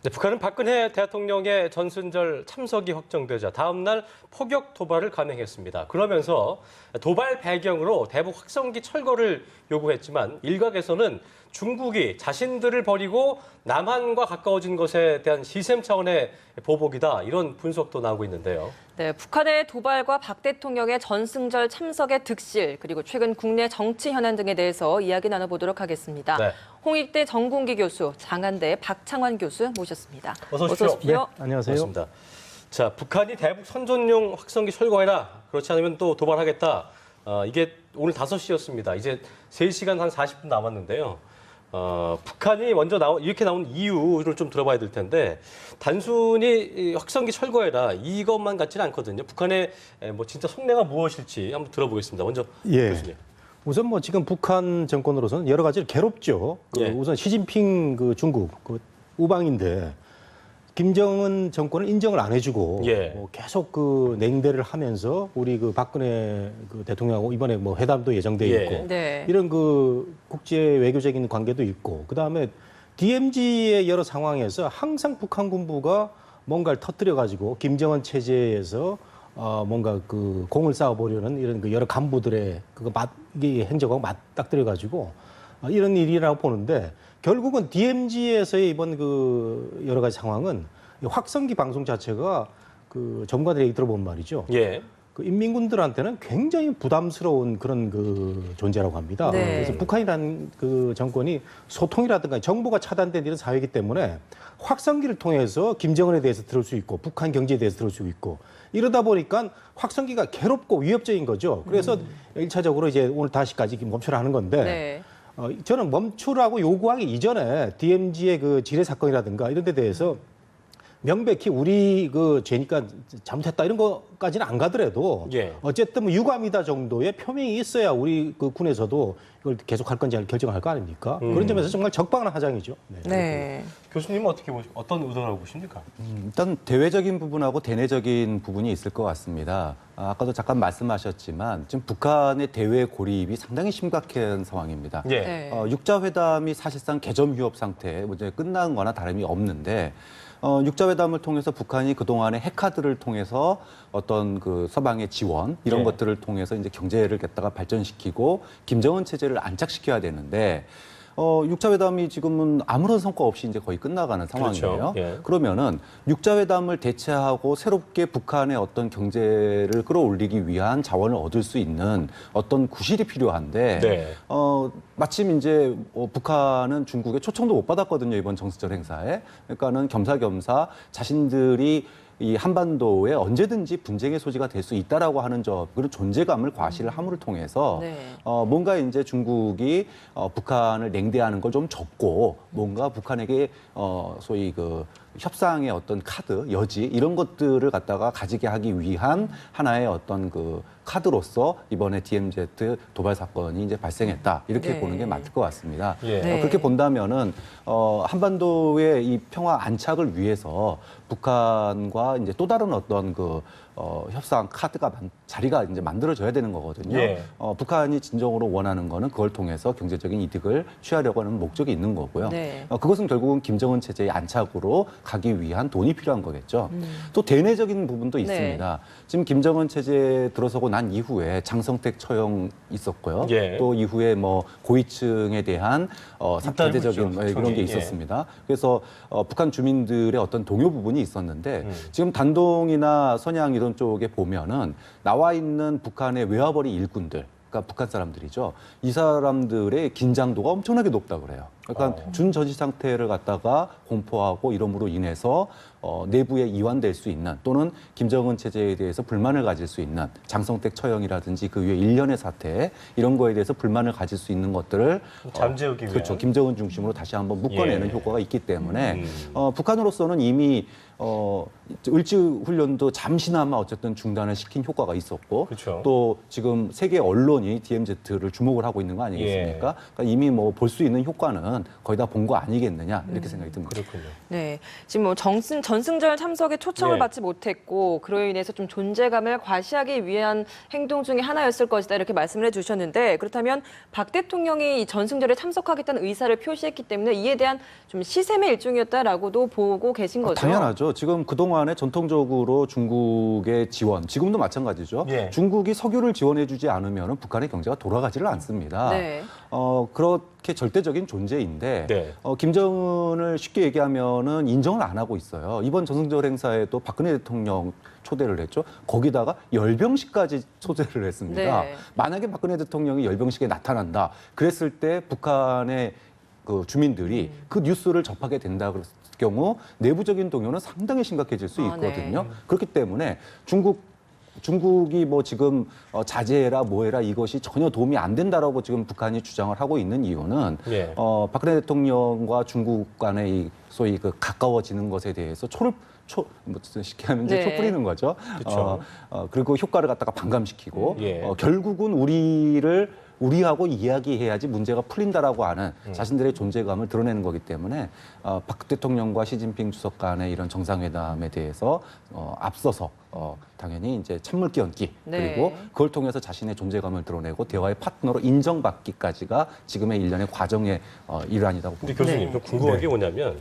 네, 북한은 박근혜 대통령의 전순절 참석이 확정되자 다음 날 포격 도발을 감행했습니다. 그러면서 도발 배경으로 대북 확성기 철거를 요구했지만 일각에서는 중국이 자신들을 버리고 남한과 가까워진 것에 대한 시샘 차원의 보복이다, 이런 분석도 나오고 있는데요. 네, 북한의 도발과 박 대통령의 전승절 참석의 득실, 그리고 최근 국내 정치 현안 등에 대해서 이야기 나눠보도록 하겠습니다. 네. 홍익대 정공기 교수, 장한대 박창환 교수 모셨습니다. 어서 오십시오. 네, 안녕하세요. 반갑습니다. 자, 북한이 대북 선전용 확성기 철거해라, 그렇지 않으면 또 도발하겠다. 이게 오늘 5시였습니다. 이제 3시간 한 40분 남았는데요. 북한이 먼저 이렇게 나온 이유를 좀 들어봐야 될 텐데, 단순히 확성기 철거해라 이것만 같지는 않거든요. 북한의 뭐 진짜 속내가 무엇일지 한번 들어보겠습니다. 먼저 교수님. 우선 뭐 지금 북한 정권으로서는 여러 가지를 괴롭죠. 우선 시진핑 중국 우방인데 김정은 정권을 인정을 안 해주고 계속 냉대를 하면서 우리 박근혜 대통령하고 이번에 뭐 회담도 예정돼 있고 이런 국제 외교적인 관계도 있고, 그 다음에 DMZ의 여러 상황에서 항상 북한 군부가 뭔가를 터뜨려 가지고 김정은 체제에서 뭔가 공을 쌓아보려는 이런 여러 간부들의 이 행적하고 맞닥뜨려 가지고 이런 일이라고 보는데, 결국은 DMZ에서의 이번 여러 가지 상황은 확성기 방송 자체가 전문가들 얘기 들어보면 말이죠. 인민군들한테는 굉장히 부담스러운 그런 존재라고 합니다. 그래서 북한이라는 정권이 소통이라든가 정보가 차단된 이런 사회이기 때문에 확성기를 통해서 김정은에 대해서 들을 수 있고 북한 경제에 대해서 들을 수 있고, 이러다 보니까 확성기가 괴롭고 위협적인 거죠. 그래서 1차적으로 이제 오늘 다시까지 멈춰라 하는 건데, 저는 멈추라고 요구하기 이전에 DMZ의 지뢰 사건이라든가 이런 데 대해서 명백히 우리 죄니까 잘못했다 이런 것까지는 안 가더라도 어쨌든 뭐 유감이다 정도의 표명이 있어야 우리 군에서도 이걸 계속할 건지 결정할 거 아닙니까? 그런 점에서 정말 적방한 하장이죠. 교수님은 어떤 의도라고 보십니까? 일단 대외적인 부분하고 대내적인 부분이 있을 것 같습니다. 아까도 잠깐 말씀하셨지만 지금 북한의 대외 고립이 상당히 심각한 상황입니다. 육자회담이 사실상 개점 휴업 상태에 이제 끝난 거나 다름이 없는데, 육자회담을 통해서 북한이 그동안의 핵카드를 통해서 어떤 서방의 지원 이런 것들을 통해서 이제 경제를 갖다가 발전시키고 김정은 체제를 안착시켜야 되는데, 육자회담이 지금은 아무런 성과 없이 이제 거의 끝나가는 상황이에요. 그러면은 육자회담을 대체하고 새롭게 북한의 어떤 경제를 끌어올리기 위한 자원을 얻을 수 있는 어떤 구실이 필요한데, 마침 이제 북한은 중국에 초청도 못 받았거든요, 이번 정수절 행사에. 그러니까는 겸사겸사 자신들이 이 한반도에 언제든지 분쟁의 소지가 될 수 있다라고 하는 그런 존재감을 과시를 함으로 통해서 뭔가 이제 중국이 북한을 냉대하는 걸 좀 접고 뭔가 북한에게 소위 협상의 어떤 카드, 여지 이런 것들을 갖다가 가지게 하기 위한 하나의 어떤 카드로서 이번에 DMZ 도발 사건이 이제 발생했다, 이렇게 보는 게 맞을 것 같습니다. 그렇게 본다면은 한반도의 이 평화 안착을 위해서 북한과 이제 또 다른 어떤 협상 카드가 자리가 이제 만들어져야 되는 거거든요. 북한이 진정으로 원하는 거는 그걸 통해서 경제적인 이득을 취하려고 하는 목적이 있는 거고요. 그것은 결국은 김정은 체제의 안착으로 가기 위한 돈이 필요한 거겠죠. 또 대내적인 부분도 있습니다. 지금 김정은 체제에 들어서고 난 이후에 장성택 처형 있었고요. 또 이후에 뭐 고위층에 대한 대대적인 그런 게 있었습니다. 그래서 북한 주민들의 어떤 동요 부분이 있었는데, 지금 단동이나 선양 이런 쪽에 보면은 나와 있는 북한의 외화벌이 일꾼들, 그러니까 북한 사람들이죠. 이 사람들의 긴장도가 엄청나게 높다 그래요. 그러니까 준전시 상태를 갖다가 공포하고 이름으로 인해서 내부에 이완될 수 있는, 또는 김정은 체제에 대해서 불만을 가질 수 있는 장성택 처형이라든지 그 위에 일련의 사태 이런 거에 대해서 불만을 가질 수 있는 것들을 잠재우기 위한, 그렇죠. 김정은 중심으로 다시 한번 묶어내는 효과가 있기 때문에 북한으로서는 이미 을지 훈련도 잠시나마 어쨌든 중단을 시킨 효과가 있었고 그렇죠. 또 지금 세계 언론이 DMZ를 주목을 하고 있는 거 아니겠습니까? 그러니까 이미 뭐 볼 수 있는 효과는 거의 다 본 거 아니겠느냐 이렇게 생각이 듭니다. 그렇군요. 네, 지금 뭐 전승절 참석에 초청을 받지 못했고 그로 인해서 좀 존재감을 과시하기 위한 행동 중에 하나였을 것이다 이렇게 말씀을 해주셨는데 그렇다면 박 대통령이 이 전승절에 참석하겠다는 의사를 표시했기 때문에 이에 대한 좀 시샘의 일종이었다라고도 보고 계신 거죠? 당연하죠. 지금 그동안에 전통적으로 중국의 지원, 지금도 마찬가지죠. 중국이 석유를 지원해주지 않으면 북한의 경제가 돌아가지를 않습니다. 네. 그렇게 절대적인 존재인데 김정은을 쉽게 얘기하면은 인정을 안 하고 있어요. 이번 전승절 행사에도 박근혜 대통령 초대를 했죠. 거기다가 열병식까지 초대를 했습니다. 네. 만약에 박근혜 대통령이 열병식에 나타난다. 그랬을 때 북한의 그 주민들이 그 뉴스를 접하게 된다 그랬을 경우 내부적인 동요는 상당히 심각해질 수 있거든요. 네. 그렇기 때문에 중국이 뭐 지금 자제해라 뭐해라 이것이 전혀 도움이 안 된다라고 지금 북한이 주장을 하고 있는 이유는 박근혜 대통령과 중국 간의 이 소위 그 가까워지는 것에 대해서 쉽게 하면 이제 초 뿌리는 거죠. 그리고 효과를 갖다가 반감시키고 결국은 우리하고 이야기해야지 문제가 풀린다라고 하는 자신들의 존재감을 드러내는 거기 때문에 박 대통령과 시진핑 주석 간의 이런 정상회담에 대해서 앞서서 당연히 이제 찬물 끼얹기 그리고 그걸 통해서 자신의 존재감을 드러내고 대화의 파트너로 인정받기까지가 지금의 일련의 과정의 일환이라고 봅니다. 교수님, 좀 궁금한 게 뭐냐면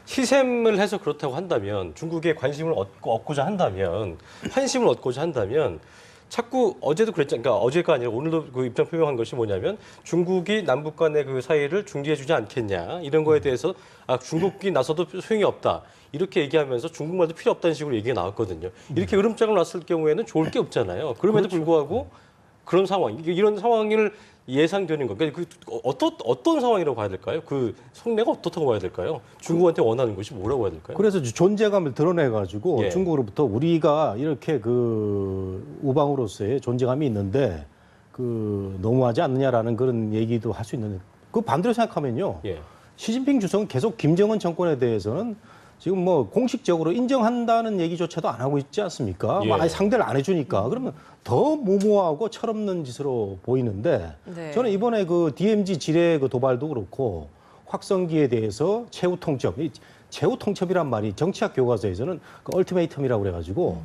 시샘을 해서 그렇다고 한다면 중국에 관심을 얻고자 한다면 환심을 얻고자 한다면 자꾸 어제도 그랬잖아요. 그러니까 어제가 아니라 오늘도 그 입장 표명한 것이 뭐냐면 중국이 남북 간의 그 사이를 중재해주지 않겠냐 이런 거에 대해서 중국이 나서도 소용이 없다 이렇게 얘기하면서 중국말도 필요 없다는 식으로 얘기가 나왔거든요. 이렇게 으름장을 놨을 경우에는 좋을 게 없잖아요. 그럼에도 불구하고 그런 상황, 이런 상황을 예상되는 거. 그러니까 어떤 상황이라고 봐야 될까요? 그 속내가 어떻다고 봐야 될까요? 중국한테 원하는 것이 뭐라고 봐야 될까요? 그래서 존재감을 드러내가지고 중국으로부터 우리가 이렇게 그 우방으로서의 존재감이 있는데 그 너무하지 않느냐라는 그런 얘기도 할 수 있는데 그 반대로 생각하면요. 시진핑 주석은 계속 김정은 정권에 대해서는 지금 뭐 공식적으로 인정한다는 얘기조차도 안 하고 있지 않습니까? 아예 상대를 안 해주니까 그러면 더 무모하고 철없는 짓으로 보이는데 저는 이번에 그 DMZ 지뢰 그 도발도 그렇고 확성기에 대해서 최후 통첩, 최후 통첩이란 말이 정치학 교과서에서는 그 얼티메이텀이라고 그래가지고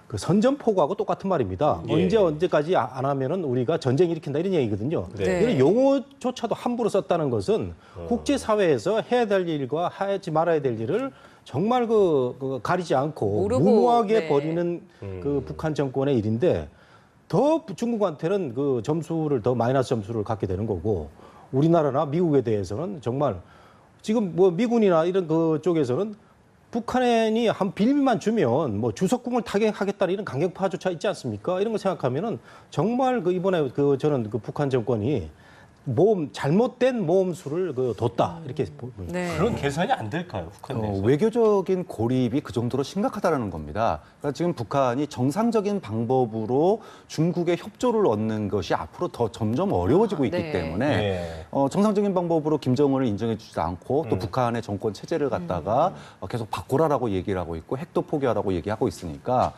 그 선전포고하고 똑같은 말입니다. 언제까지 안 하면은 우리가 전쟁 일으킨다 이런 얘기거든요. 이런 용어조차도 함부로 썼다는 것은 국제사회에서 해야 될 일과 하지 말아야 될 일을 정말 그 가리지 않고 무모하게 벌이는 그 북한 정권의 일인데 더 중국한테는 그 점수를 더 마이너스 점수를 갖게 되는 거고 우리나라나 미국에 대해서는 정말 지금 뭐 미군이나 이런 그 쪽에서는 북한이 한 빌미만 주면 뭐 주석궁을 타격하겠다는 이런 강경파조차 있지 않습니까? 이런 거 생각하면은 정말 그 이번에 그 저는 그 북한 정권이 잘못된 모험수를 뒀다 이렇게 그런 계산이 안 될까요, 북한 내에서? 외교적인 고립이 그 정도로 심각하다는 겁니다. 그러니까 지금 북한이 정상적인 방법으로 중국의 협조를 얻는 것이 앞으로 더 점점 어려워지고 있기 때문에 정상적인 방법으로 김정은을 인정해주지 않고 또 북한의 정권 체제를 갖다가 계속 바꾸라라고 얘기를 하고 있고 핵도 포기하라고 얘기하고 있으니까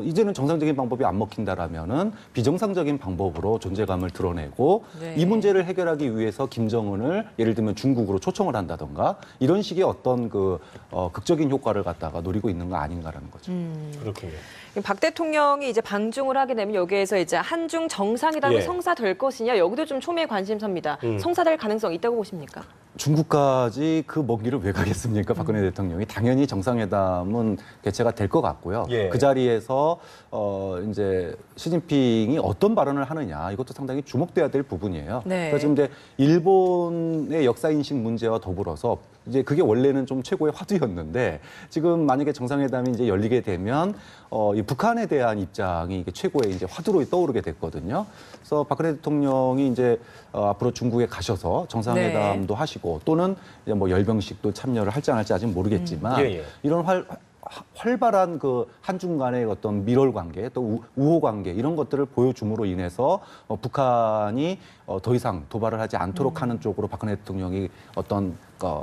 이제는 정상적인 방법이 안 먹힌다라면은 비정상적인 방법으로 존재감을 드러내고 이 문제를 해결하기 위해서 김정은을 예를 들면 중국으로 초청을 한다던가 이런 식의 어떤 그 극적인 효과를 갖다가 노리고 있는 거 아닌가라는 거죠. 그렇군요. 박 대통령이 이제 방중을 하게 되면 여기에서 이제 한중 정상회담이 성사될 것이냐 여기도 좀 초미의 관심사입니다. 성사될 가능성 있다고 보십니까? 중국까지 그 먼 길을 왜 가겠습니까? 박근혜 대통령이 당연히 정상회담은 개최가 될 것 같고요. 그 자리에서 이제 시진핑이 어떤 발언을 하느냐 이것도 상당히 주목돼야 될 부분이에요. 그래서 지금 이제 일본의 역사 인식 문제와 더불어서 이제 그게 원래는 좀 최고의 화두였는데 지금 만약에 정상회담이 이제 열리게 되면 이 북한에 대한 입장이 이게 최고의 이제 화두로 떠오르게 됐거든요. 그래서 박근혜 대통령이 이제 앞으로 중국에 가셔서 정상회담도 하시고 또는 이제 뭐 열병식도 참여를 할지 안 할지 아직 모르겠지만 이런 활발한 그 한중 간의 어떤 밀월 관계 또 우호 관계 이런 것들을 보여줌으로 인해서 북한이 더 이상 도발을 하지 않도록 하는 쪽으로 박근혜 대통령이 어떤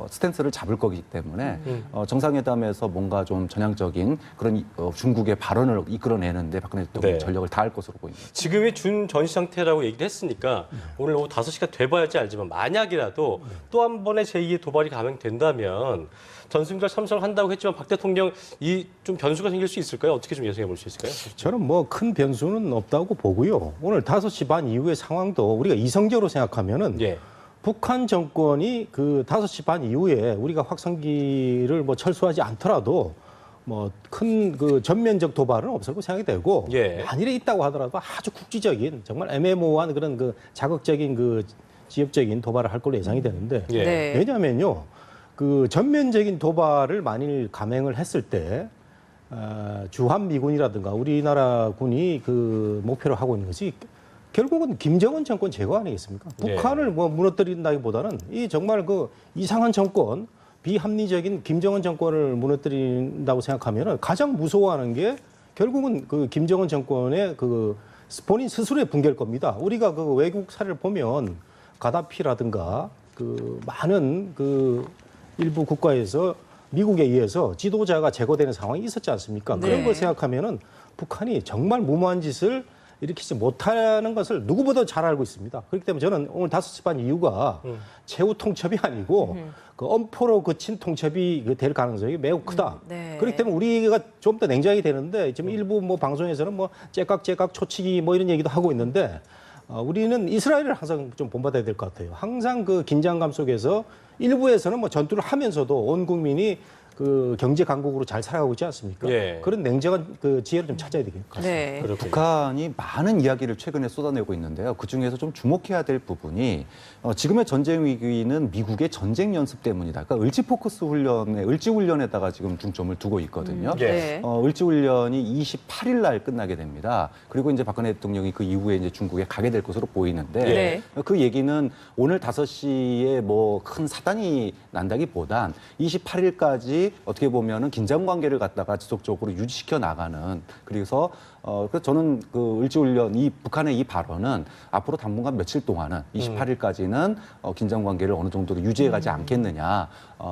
스탠스를 잡을 거기 때문에 정상회담에서 뭔가 좀 전향적인 그런 중국의 발언을 이끌어내는데 박근혜 대통령이 전력을 다할 것으로 보입니다. 지금이 준전시 상태라고 얘기를 했으니까 오늘 오후 5시가 돼봐야지 알지만 만약이라도 또 한 번의 제2의 도발이 감행된다면 전승절 참석을 한다고 했지만 박 대통령 이 좀 변수가 생길 수 있을까요? 어떻게 좀 예상해 볼 수 있을까요? 저는 뭐 큰 변수는 없다고 보고요. 오늘 5시 반 이후의 상황도 우리가 이성적으로 생각하면은 북한 정권이 그 5시 반 이후에 우리가 확성기를 뭐 철수하지 않더라도 뭐 큰 그 전면적 도발은 없을 거고 생각이 되고 만일에 있다고 하더라도 아주 국지적인 정말 애매모호한 그런 그 자극적인 그 지역적인 도발을 할 걸로 예상이 되는데 왜냐하면요. 그 전면적인 도발을 만일 감행을 했을 때 주한 미군이라든가 우리나라 군이 그 목표로 하고 있는 것이 결국은 김정은 정권 제거 아니겠습니까? 북한을 뭐 무너뜨린다기보다는 이 정말 그 이상한 정권, 비합리적인 김정은 정권을 무너뜨린다고 생각하면은 가장 무서워하는 게 결국은 그 김정은 정권의 그 본인 스스로의 붕괴일 겁니다. 우리가 그 외국사를 보면 가다피라든가 그 많은 그 일부 국가에서 미국에 의해서 지도자가 제거되는 상황이 있었지 않습니까? 그런 걸 생각하면은 북한이 정말 무모한 짓을 일으키지 못하는 것을 누구보다 잘 알고 있습니다. 그렇기 때문에 저는 오늘 5시 반 이유가 최후 통첩이 아니고 그 엄포로 그친 통첩이 될 가능성이 매우 크다. 그렇기 때문에 우리가 좀 더 냉정하게 되는데 지금 일부 뭐 방송에서는 뭐 째깍째깍 초치기 뭐 이런 얘기도 하고 있는데 우리는 이스라엘을 항상 좀 본받아야 될 것 같아요. 항상 그 긴장감 속에서 일부에서는 뭐 전투를 하면서도 온 국민이 그 경제 강국으로 잘 살아가고 있지 않습니까? 그런 냉정한 그 지혜를 좀 찾아야 되겠 같습니다. 북한이 많은 이야기를 최근에 쏟아내고 있는데요. 그중에서 좀 주목해야 될 부분이 지금의 전쟁 위기는 미국의 전쟁 연습 때문이다. 그러니까 을지 포커스 훈련에 을지 훈련에다가 지금 중점을 두고 있거든요. 을지 훈련이 28일 날 끝나게 됩니다. 그리고 이제 박근혜 대통령이 그 이후에 이제 중국에 가게 될 것으로 보이는데 그 얘기는 오늘 5시에 뭐 큰 사단이 난다기보단 28일까지 어떻게 보면은 긴장 관계를 갖다가 지속적으로 유지시켜 나가는 그래서 그래서 저는 그 을지훈련 이 북한의 이 발언은 앞으로 당분간 며칠 동안은 28일까지는 긴장 관계를 어느 정도로 유지해가지 않겠느냐.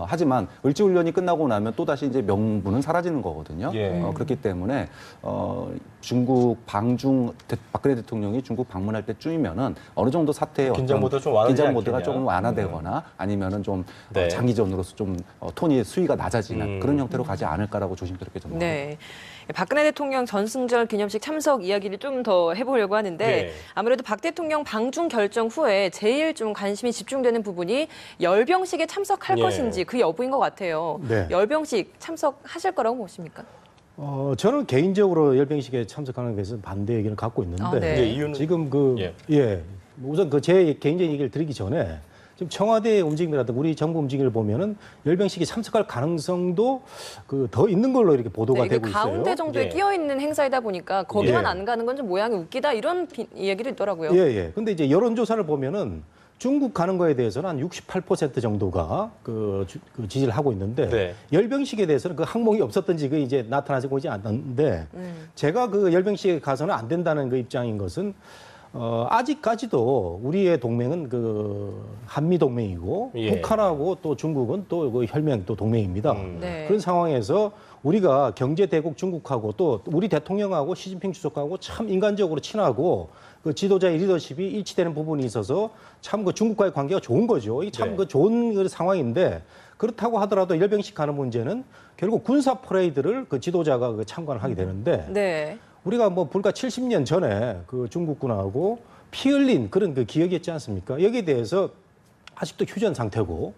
하지만 을지훈련이 끝나고 나면 또 다시 이제 명분은 사라지는 거거든요. 그렇기 때문에 중국 방중 박근혜 대통령이 중국 방문할 때쯤이면은 어느 정도 사태의 긴장 모드가 조금 완화되거나 아니면은 좀 장기전으로서 좀 톤이 수위가 낮아지는 그런 형태로 가지 않을까라고 조심스럽게 전망합니다. 박근혜 대통령 전승절 기념식 참석 이야기를 좀 더 해보려고 하는데 아무래도 박 대통령 방중 결정 후에 제일 좀 관심이 집중되는 부분이 열병식에 참석할 것인지 그 여부인 것 같아요. 열병식 참석하실 거라고 보십니까? 저는 개인적으로 열병식에 참석하는 것에 반대 의견을 갖고 있는데 이유는 지금 우선 그 제 개인적인 얘기를 드리기 전에 지금 청와대의 움직임이라든가 우리 정부 움직임을 보면은 열병식에 참석할 가능성도 그 더 있는 걸로 이렇게 보도가 되고 있어요. 가운데 정도에 끼어 있는 행사이다 보니까 거기만 안 가는 건 좀 모양이 웃기다 이런 얘기도 있더라고요. 근데 이제 여론조사를 보면은 중국 가는 거에 대해서는 한 68% 정도가 그 지지를 하고 있는데 열병식에 대해서는 그 항목이 없었던지 그 이제 나타나지고 있지 않는데 제가 그 열병식에 가서는 안 된다는 그 입장인 것은 아직까지도 우리의 동맹은 그 한미 동맹이고 북한하고 또 중국은 또 그 혈맹 또 동맹입니다. 그런 상황에서 우리가 경제 대국 중국하고 또 우리 대통령하고 시진핑 주석하고 참 인간적으로 친하고 그 지도자의 리더십이 일치되는 부분이 있어서 참 그 중국과의 관계가 좋은 거죠. 이게 참 그 좋은 그 상황인데 그렇다고 하더라도 열병식 가는 문제는 결국 군사 퍼레이드를 그 지도자가 그 참관을 하게 되는데 우리가 뭐 불과 70년 전에 그 중국군하고 피 흘린 그런 그 기억이 있지 않습니까? 여기에 대해서 아직도 휴전 상태고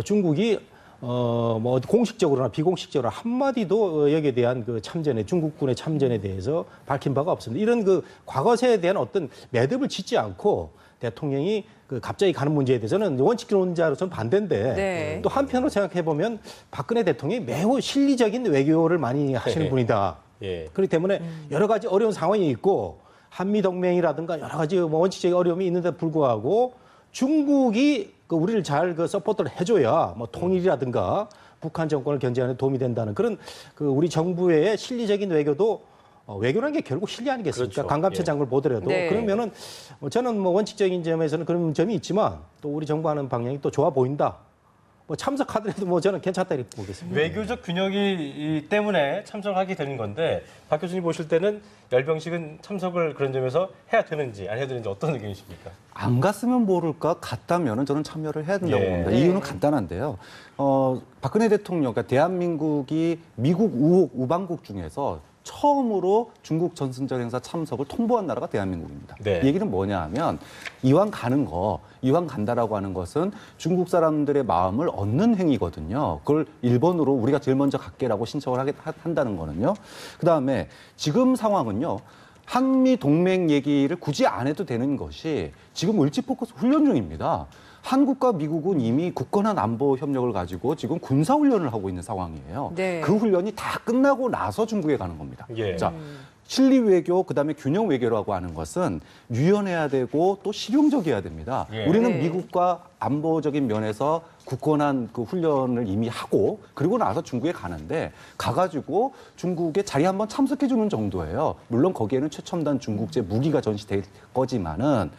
중국이 뭐 공식적으로나 비공식적으로 한마디도 여기에 대한 그 참전에 중국군의 참전에 대해서 밝힌 바가 없습니다. 이런 그 과거사에 대한 어떤 매듭을 짓지 않고 대통령이 그 갑자기 가는 문제에 대해서는 원칙론자로서는 반대인데 또 한편으로 생각해 보면 박근혜 대통령이 매우 실리적인 외교를 많이 하시는 분이다. 그렇기 때문에 여러 가지 어려운 상황이 있고 한미 동맹이라든가 여러 가지 뭐 원칙적인 어려움이 있는데 불구하고 중국이 그 우리를 잘 그 서포트를 해줘야 뭐 통일이라든가 북한 정권을 견제하는 데 도움이 된다는 그런 그 우리 정부의 실리적인 외교도 외교라는 게 결국 실리 아니겠습니까? 그렇죠. 관감체 예. 장을 보더라도 네. 그러면은 저는 뭐 원칙적인 점에서는 그런 점이 있지만 또 우리 정부하는 방향이 또 좋아 보인다. 뭐 참석하더라도 뭐 저는 괜찮다 이렇게 보겠습니다. 외교적 균형이 때문에 참석하게 되는 건데 박 교수님 보실 때는 열병식은 참석을 그런 점에서 해야 되는지 안 해야 되는지 어떤 의견이십니까? 안 갔으면 모를까 갔다면은 저는 참여를 해야 된다고 예. 봅니다. 네. 이유는 간단한데요. 박근혜 대통령, 그러니까 대한민국이 미국 우방국 중에서 처음으로 중국 전승절 행사 참석을 통보한 나라가 대한민국입니다. 네. 이 얘기는 뭐냐 하면 이왕 간다라고 하는 것은 중국 사람들의 마음을 얻는 행위거든요. 그걸 일본으로 우리가 제일 먼저 갈게라고 신청을 한다는 거는요. 그다음에 지금 상황은요. 한미 동맹 얘기를 굳이 안 해도 되는 것이 지금 을지포커스 훈련 중입니다. 한국과 미국은 이미 굳건한 안보 협력을 가지고 지금 군사 훈련을 하고 있는 상황이에요. 네. 그 훈련이 다 끝나고 나서 중국에 가는 겁니다. 예. 자, 실리 외교 그다음에 균형 외교라고 하는 것은 유연해야 되고 또 실용적이어야 됩니다. 예. 우리는 네. 미국과 안보적인 면에서 굳건한 그 훈련을 이미 하고 그리고 나서 중국에 가는데 가가지고 중국에 자리 한번 참석해 주는 정도예요. 물론 거기에는 최첨단 중국제 무기가 전시될 거지만은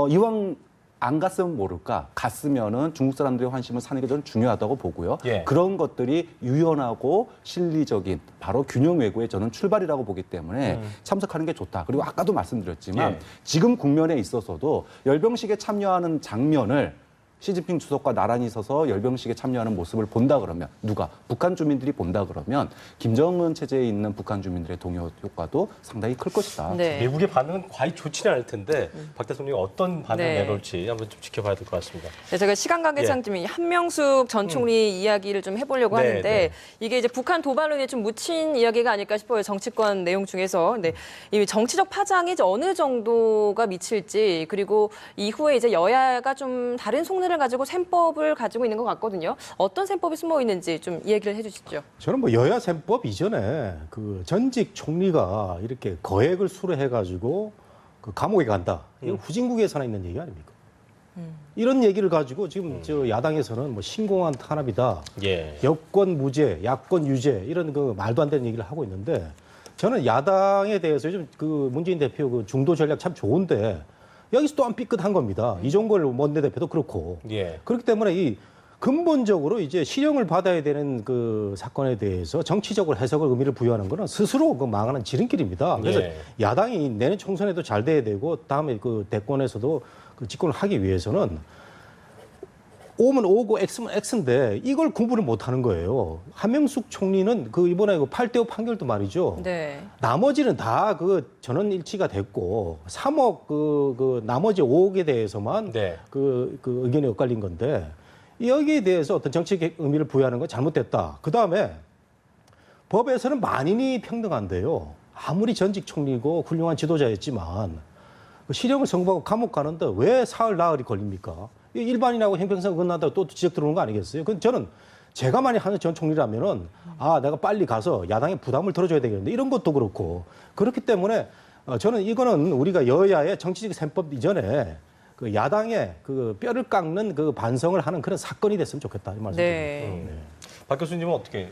이왕 안 갔으면 모를까 갔으면은 중국 사람들의 환심을 사는 게 저는 중요하다고 보고요. 예. 그런 것들이 유연하고 실리적인 바로 균형 외교의 저는 출발이라고 보기 때문에 참석하는 게 좋다. 그리고 아까도 말씀드렸지만 예. 지금 국면에 있어서도 열병식에 참여하는 장면을 시진핑 주석과 나란히 서서 열병식에 참여하는 모습을 본다 그러면 누가? 북한 주민들이 본다 그러면 김정은 체제에 있는 북한 주민들의 동요 효과도 상당히 클 것이다. 네. 미국의 반응은 과히 좋지는 않을 텐데 박 대통령이 어떤 반응을 네. 내놓을지 한번 좀 지켜봐야 될 것 같습니다. 네, 제가 시간 관계상 좀 한명숙 전 총리 이야기를 좀 해보려고 네, 하는데 네. 이게 이제 북한 도발로 인해 좀 묻힌 이야기가 아닐까 싶어요. 정치권 내용 중에서. 네, 이 정치적 파장이 이제 어느 정도가 미칠지 그리고 이후에 이제 여야가 좀 다른 속내를 가지고 셈법을 가지고 있는 것 같거든요. 어떤 셈법이 숨어 있는지 좀 이야기를 해주시죠. 저는 뭐 여야 셈법 이전에 그 전직 총리가 이렇게 거액을 수뢰해가지고 그 감옥에 간다. 이건 후진국에서나 있는 얘기 아닙니까? 이런 얘기를 가지고 지금 저 야당에서는 뭐 신공한 탄압이다. 예. 여권 무죄, 야권 유죄 이런 그 말도 안 되는 얘기를 하고 있는데 저는 야당에 대해서 요즘 그 문재인 대표 그 중도 전략 참 좋은데 여기서 또한 삐끗한 겁니다. 이종걸 원내대표도 그렇고. 예. 그렇기 때문에 이 근본적으로 이제 실형을 받아야 되는 그 사건에 대해서 정치적으로 해석을 의미를 부여하는 거는 스스로 그 망하는 지름길입니다. 그래서 예. 야당이 내년 총선에도 잘 돼야 되고 다음에 그 대권에서도 그 집권을 하기 위해서는 오면 오고 X면 X인데 이걸 공부를 못 하는 거예요. 한명숙 총리는 그 이번에 그 8대5 판결도 말이죠. 네. 나머지는 다 그 전원 일치가 됐고 3억 그 나머지 5억에 대해서만 네. 그 의견이 엇갈린 건데 여기에 대해서 어떤 정치적 의미를 부여하는 건 잘못됐다. 그 다음에 법에서는 만인이 평등한데요. 아무리 전직 총리고 훌륭한 지도자였지만 그 실형을 선고하고 감옥 가는데 왜 사흘 나흘이 걸립니까? 일반인하고 형평성 어긋난다고 또 지적 들어오는 거 아니겠어요? 그 저는 제가 만약 하는 전 총리라면은 내가 빨리 가서 야당의 부담을 덜어줘야 되겠는데 이런 것도 그렇고 그렇기 때문에 저는 이거는 우리가 여야의 정치적 셈법 이전에 그 야당의 그 뼈를 깎는 그 반성을 하는 그런 사건이 됐으면 좋겠다 이 말씀입니다. 네. 박 교수님은 어떻게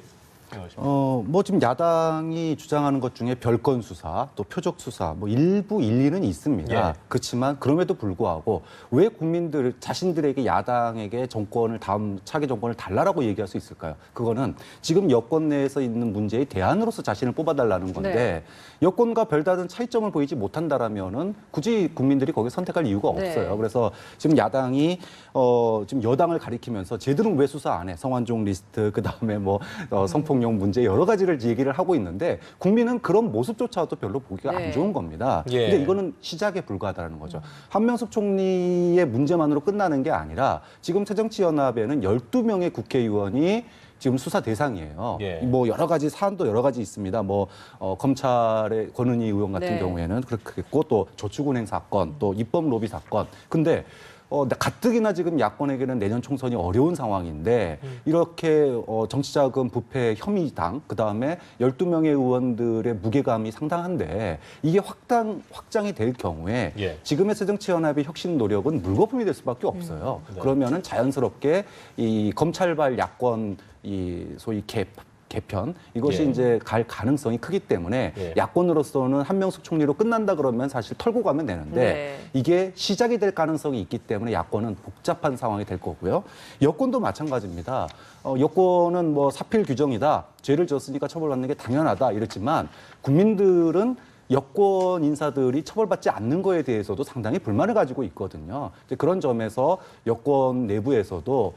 생각하십니까? 뭐 지금 야당이 주장하는 것 중에 별건 수사, 또 표적 수사, 뭐 일부 일리는 있습니다. 예. 그렇지만 그럼에도 불구하고 왜 국민들 자신들에게 야당에게 정권을 다음 차기 정권을 달라라고 얘기할 수 있을까요? 그거는 지금 여권 내에서 있는 문제의 대안으로서 자신을 뽑아달라는 건데 네. 여권과 별다른 차이점을 보이지 못한다라면은 굳이 국민들이 거기 선택할 이유가 네. 없어요. 그래서 지금 야당이 지금 여당을 가리키면서 쟤들은 왜 수사 안 해? 성완종 리스트 그다음에 뭐 성폭력 문제 여러 가지를 얘기를 하고 있는데 국민은 그런 모습조차도 별로 보기가 네. 안 좋은 겁니다. 예. 근데 이거는 시작에 불과하다는 거죠. 한명숙 총리의 문제만으로 끝나는 게 아니라 지금 새정치연합에는 12명의 국회의원이 지금 수사 대상이에요. 예. 뭐 여러 가지 사안도 여러 가지 있습니다. 뭐 검찰의 권은희 의원 같은 네. 경우에는 그렇겠고 또 저축은행 사건, 또 입법 로비 사건. 근데 가뜩이나 지금 야권에게는 내년 총선이 어려운 상황인데 이렇게 정치자금 부패 혐의당 그다음에 12명의 의원들의 무게감이 상당한데 이게 확장이 될 경우에 지금의 새정치연합의 혁신 노력은 물거품이 될 수밖에 없어요. 그러면은 자연스럽게 이 검찰발 야권 이 소위 개편 이것이 이제 갈 가능성이 크기 때문에 야권으로서는 한명숙 총리로 끝난다 그러면 사실 털고 가면 되는데 이게 시작이 될 가능성이 있기 때문에 야권은 복잡한 상황이 될 거고요. 여권도 마찬가지입니다. 여권은 뭐 사필 규정이다. 죄를 졌으니까 처벌받는 게 당연하다 이랬지만 국민들은 여권 인사들이 처벌받지 않는 거에 대해서도 상당히 불만을 가지고 있거든요. 이제 그런 점에서 여권 내부에서도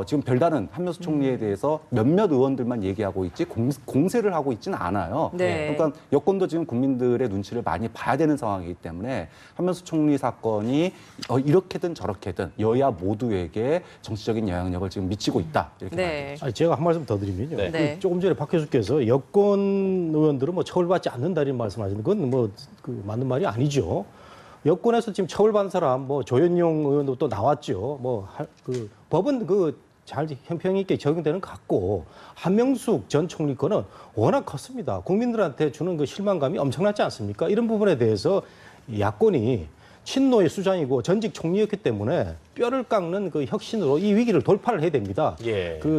지금 별다른 한명숙 총리에 대해서 몇몇 의원들만 얘기하고 있지 공세를 하고 있지는 않아요. 그러니까 여권도 지금 국민들의 눈치를 많이 봐야 되는 상황이기 때문에 한명숙 총리 사건이 이렇게든 저렇게든 여야 모두에게 정치적인 영향력을 지금 미치고 있다. 이렇게 말씀드립니다. 제가 한 말씀 더 드리면요. 조금 전에 박 교수께서 여권 의원들은 뭐 처벌받지 않는다는 말씀하시는 그건 뭐 맞는 말이 아니죠. 여권에서 지금 처벌받은 사람 뭐 조현용 의원도 또 나왔죠. 법은 잘 형평 있게 적용되는 것 같고 한명숙 전 총리 거는 워낙 컸습니다. 국민들한테 주는 그 실망감이 엄청나지 않습니까? 이런 부분에 대해서 야권이 친노의 수장이고 전직 총리였기 때문에 뼈를 깎는 그 혁신으로 이 위기를 돌파를 해야 됩니다.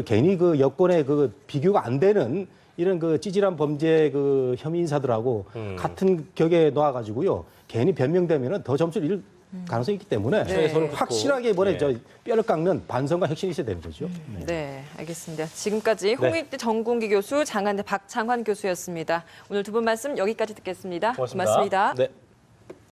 괜히 여권의 비교가 안 되는 이런 찌질한 범죄 혐의 인사들하고 같은 격에 놓아가지고요. 괜히 변명되면은 더 점수를 잃을 가능성이 있기 때문에 확실하게 이번에 뼈를 깎는 반성과 혁신이 있어야 되는 거죠. 네, 알겠습니다. 지금까지 홍익대 정kun기 교수, 장한대 박창환 교수였습니다. 오늘 두 분 말씀 여기까지 듣겠습니다. 고맙습니다. 고맙습니다.